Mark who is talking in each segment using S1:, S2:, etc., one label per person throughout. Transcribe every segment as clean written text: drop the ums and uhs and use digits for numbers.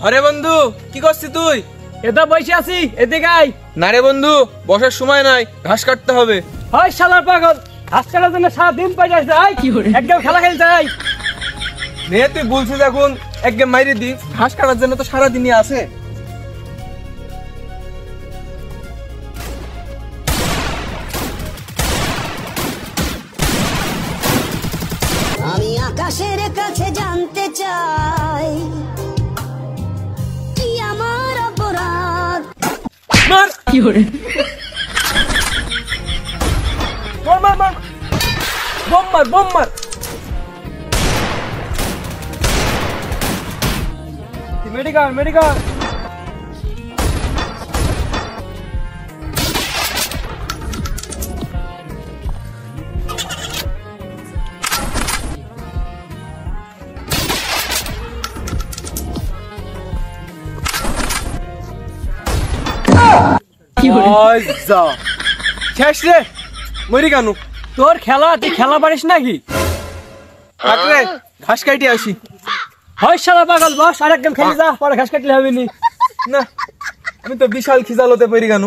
S1: আরে বন্ধু কি করছিস তুই?
S2: এটা বসে আছি, এদিকে আয়।
S1: না রে বন্ধু, বসার সময় নাই, ঘাস কাটতে হবে।
S2: হয় শালার পাগল, ঘাস কাটার জন্য সারাদিন পাই যাচ্ছে। একদম খেলা খেলতে আয়।
S1: নে তুই বলছিস এখন এক গেম মাইরে দি, ঘাস কাটার জন্য তো সারাদিনই আছে।
S3: আমি আকাশের কাছে জানতে চাই কি আমার অপরাধ।
S1: মার
S2: কি করে?
S1: মার মার মার, বোম মার বোম মার।
S2: Medical medical.
S1: শেষ রে, মরি কেন?
S2: তোর খেলা, তুই খেলা পারিস নাকি?
S1: রে ঘাস কাটি আসি।
S2: হয় শালার পাগল, বস আর একদম খেলে যা, পরে ঘাস কাটলে হবে নি।
S1: না আমি তো বিশাল খিজালতে পারি কেন?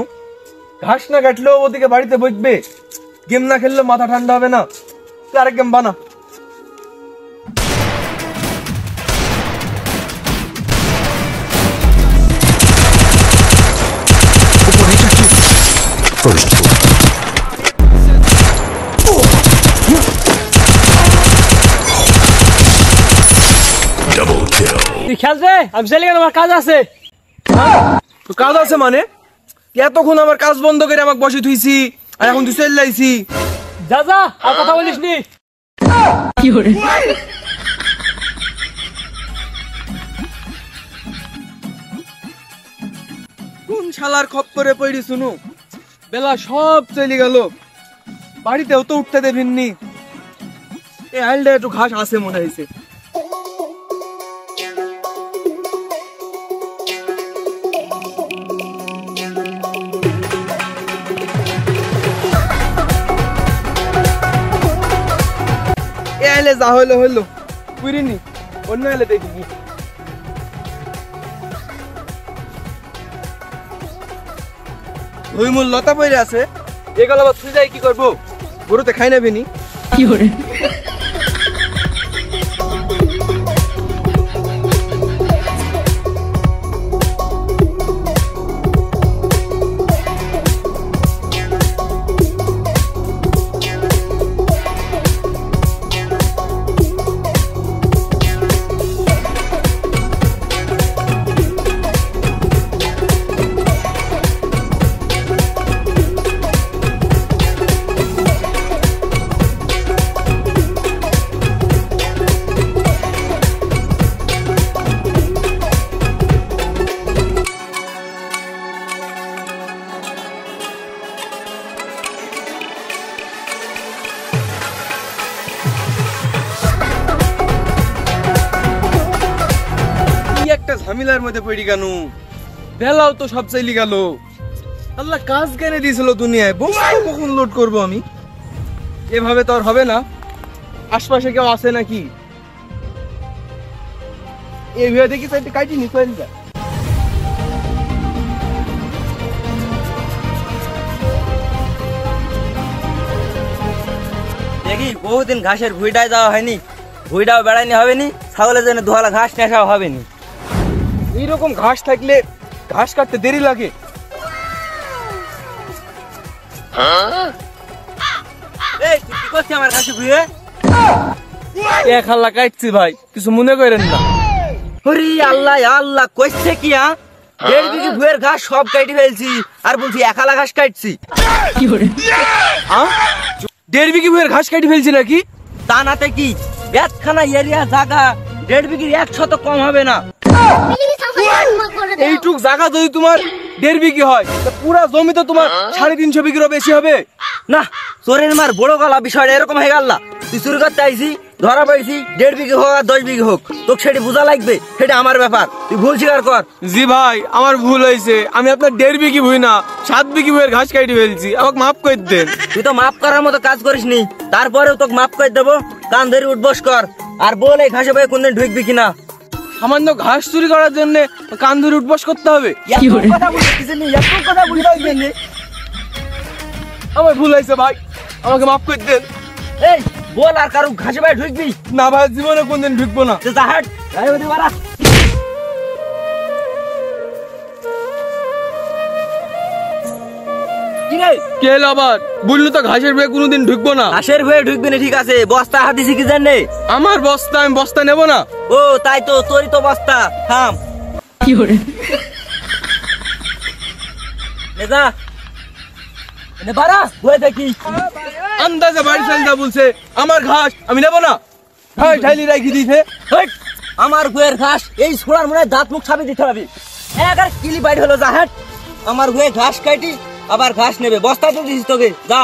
S1: ঘাস না কাটলেও ওদিকে বাড়িতে বসবে, গেম না খেললে মাথা ঠান্ডা হবে না। তুই আরেক গেম বানা।
S4: First double kill.
S2: তুই খেলছে, আমি চলে গেলাম, আমার কাজ আছে।
S1: তো কাজ আছে মানে? এতক্ষণ আমার কাজ বন্ধ করে আমাকে বসে থুইছি, আর এখন তুই চলে যাইছি।
S2: যা যা, আর কথা বলিস নি। কি করে?
S1: কোন শালার খপ্পরে পড়ি শুনু, বেলা সব চলে গেল, বাড়িতেও তো উঠতে দেবেননি। এই আইলটা একটু ঘাস আছে মনে হয়েছে। এই আইলে যা হইলো হইলো, পুরিনি অন্য আইলে দেখিনি। ওই মূল লতা পড়ে আছে, এগুলো আবার তুই যাই কি করবো? গরুতে খাই নেবে নি।
S2: কি করে?
S1: ঝামেলার মধ্যে পড়ি কেন? বেলাও তো সব চাইলি গেল। আল্লাহ কাজ কেনে দিয়েছিল দুনিয়ায়, বস্তু কখন লোড করব আমি? এভাবে তো আর হবে না। আশপাশে কেউ আছে নাকি? এইভাবে দেখি সাইডে কাটি নি চলে যা।
S5: দেখি বহুদিন ঘাসের ভুইটায় যাওয়া হয়নি, ভুইটাও বেড়াইনি হবে নি, ছাগলের জন্য দুহালা ঘাস নেশাও হবে নি।
S1: এইরকম ঘাস থাকলে ঘাস কাটতে দেরি লাগে।
S5: এই তুই কি করছিস আমার ঘাসে ভুইয়ে?
S1: এক হাল্লা কাটছি ভাই, কিছু মনে করেন না।
S5: হরি আল্লাহ আল্লাহ, কইছে কি? 1.5 বিঘি ভুইয়ের ঘাস সব কাটি ফেলছি, আর বলছি একালা ঘাস কাটছি।
S2: কি করে?
S1: 1.5 বিঘি ভুইয়ের ঘাস কাটি ফেলছি নাকি?
S5: তা নাতে কি বেতখানা এরিয়া জায়গা 1.5 বিঘির 100 কম হবে না।
S1: এইটুক জায়গা যদি তোমার 1.5 বিঘি হয়, পুরা জমি তো তোমার 350 বিঘিরও বেশি হবে।
S5: না চোরের মার বড় গলা, বিষয়টা এরকম হয়ে গেল। তুই চুরি করতে আইসি, ধরা পাইছি, 1.5 বিঘি হোক আর 10 বিঘি হোক, তোকে সেটি বোঝা লাগবে, সেটা আমার ব্যাপার। তুই ভুল স্বীকার কর।
S1: জি ভাই, আমার ভুল হয়েছে। আমি আপনার 1.5 বিঘি ভুই না, 7 বিঘি ভুইয়ের ঘাস কাটি ফেলছি, আমাকে মাফ করে দেন।
S5: তুই তো মাফ করার মতো কাজ করিস নি, তারপরেও তোকে মাফ করে দেবো। কান ধরে উঠবস কর, আর বল এই ঘাসে ভাই কোনদিন ঢুকবি কিনা।
S1: সামান্য ঘাস চুরি করার জন্য কান ধরে উঠবস করতে হবে?
S5: কথা বলতেছিস নি, এত কথা বলতেছিস নি।
S1: আমার ভুল হয়েছে ভাই, আমাকে মাফ করে দেন।
S5: এই বল, আর কারো ঘাসে ভাই ঢুকবি?
S1: না ভাই, জীবনে কোনদিন ঢুকবো না।
S5: যা হাট, যাই ওদি মারা। কি রে?
S1: কে এলো আবার? বললো তো ঘাসের ভয়ে কোনোদিন ঢুকবো না।
S5: ঘাসের ভয়ে ঢুকবি না, ঠিক আছে, বস্তা হাত দিছি কি জানে?
S1: আমার বস্তা, আমি বস্তা নেবো না।
S5: ও তাই তো, তোরই তো বস্তা। থাম। নে যা, নে বাড়া, বয়ে দেখি।
S1: আন্দাজে বাড়ি চালিয়ে বলছে আমার ঘাস আমি নেবো না। হ্যাঁ, ঢাইলি রাখি দিয়েছে।
S5: হেট, আমার গুয়ের ঘাস, এই ছোড়ার মনে হয় দাঁত মুখ ছাপি দিতে হবে। একবার কিলি বাইর হলো, যা হাট। আমার গুয়ে ঘাস কাটি, আবার ঘাস নেবে, বস্তা তো দিছিস তোকে, যা।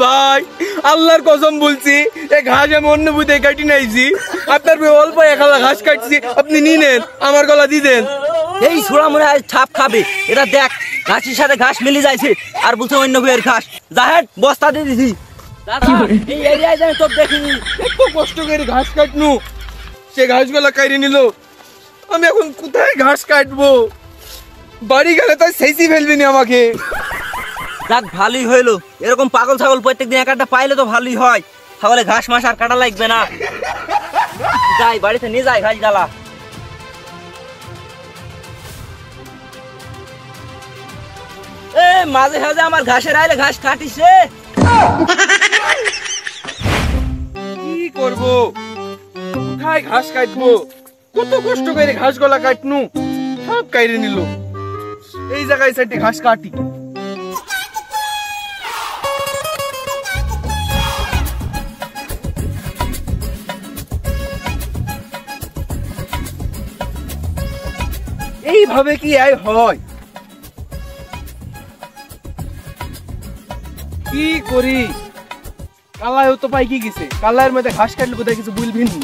S1: ভাই আল্লাহর কসম বলছি, এই ঘাস আমি অন্য বুঝে কাটি নাইছি। আপনার অল্প একালা ঘাস কাটছি, আপনি নিয়ে নেন, আমার গলা দিয়ে দেন।
S5: এই ছোড়া মনে হয় ছাপ খাবে। এটা দেখ, ঘাসের সাথে ঘাস মিলে যাইছে, আর বলছে অন্য গুয়ের ঘাস। যা হাট, বস্তা দিয়ে দিছি। এই এরিয়ায় যাই তোর দেখিনি।
S1: এত কষ্ট করে ঘাস কাটনু, সে ঘাসগুলা কাইরে নিল। আমি এখন কোথায় ঘাস কাটবো? বাড়ি গেলে তাই সেইসি ফেলবি না আমাকে।
S5: যাক, ভালোই হইলো। এরকম পাগল ছাগল প্রত্যেকদিন এক একটা পাইলে তো ভালোই হয়, তাহলে ঘাস মাস আর কাটা লাগবে না। যাই, বাড়িতে নিয়ে যাই ঘাস গালা। এ মাঝে মাঝে আমার ঘাসের আইলে ঘাস কাটিস রে।
S1: কি করবো? কোথায় ঘাস কাটবো? কত কষ্ট করে ঘাস গলা কাটনু, সব কাইরে নিল। এই জায়গায় সাইডে ঘাস কাটি। এইভাবে কি আয় হয়? কি করি? কালায়ও তো পাই কি গেছে, কালায়ের মধ্যে ঘাস কাটলে বোধহয় কিছু বুঝবি না।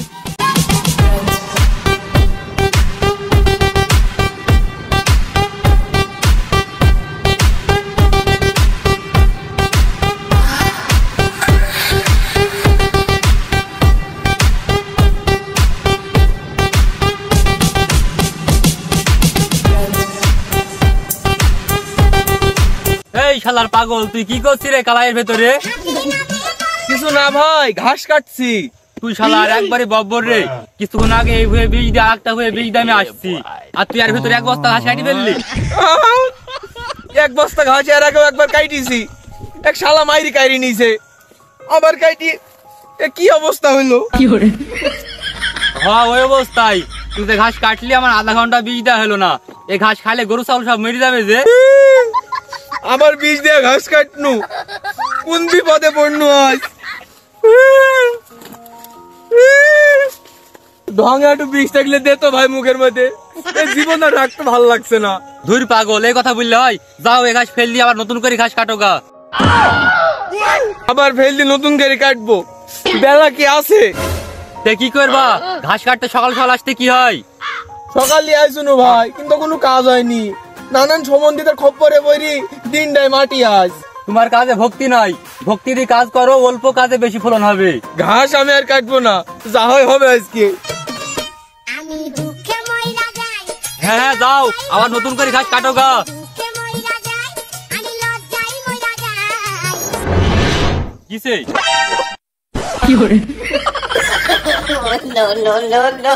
S2: এই শালার পাগল, তুই কি করছিস রে কালাইয়ের ভেতরে?
S1: কিছু না ভাই, ঘাস কাটছি।
S2: তুই শালার একবারে বব্বর রে। কিছুক্ষণ আগে এই হয়ে বীজ দিয়ে আরেকটা হয়ে বীজ দিয়ে আমি আসছি, আর তুই আর ভেতরে এক বস্তা ঘাস কাটি ফেললি।
S1: এক বস্তা ঘাস এর আগেও একবার কাটিছি, এক শালা মাইরি কাইরি নিছে, আবার কাটি। কি অবস্থা হইলো?
S2: হ্যাঁ, ওই অবস্থায় তুই যে ঘাস কাটলি, আমার আধা ঘন্টা বীজ দেওয়া হলো না। এই ঘাস খাইলে গরু ছাগল সব মেরে যাবে যে।
S1: আবার বীজ দিয়ে ঘাস কাটনু, কোন বিপদে পড়নু আজ। ঢঙে একটু বীজ থাকলে দে তো ভাই মুখের মধ্যে, এই জীবন আর রাখতে ভালো লাগছে না।
S2: ধুর পাগল, এই কথা বললে হয়? যাও, এই ঘাস ফেল দিয়ে আবার নতুন করে ঘাস কাটো গা।
S1: আবার ফেল দিয়ে নতুন করে কাটবো, বেলা কি আছে?
S2: তে কি করবা? ঘাস কাটতে সকাল সকাল আসতে কি হয়?
S1: সকালে আইসুনো ভাই, কিন্তু কোনো কাজ হয়নি। নানান সম্বন্ধিত খপ্পরে বইরি দিনটাই মাটি আজ।
S2: তোমার কাজে ভক্তি নাই, ভক্তি দিয়ে কাজ করো, অল্প কাজে বেশি ফলন হবে।
S1: ঘাস আমি আর কাটবো না, যা হয় হবে আজকে।
S3: আমি দুঃখে মইরা যাই,
S2: হ্যাঁ হ্যাঁ, যাও, আবার নতুন করে ঘাস কাটো গা।
S3: দুঃখে মইরা যাই, আমি লজ্জায় মইরা যাই।
S2: কিসে?
S3: No, no, no, no.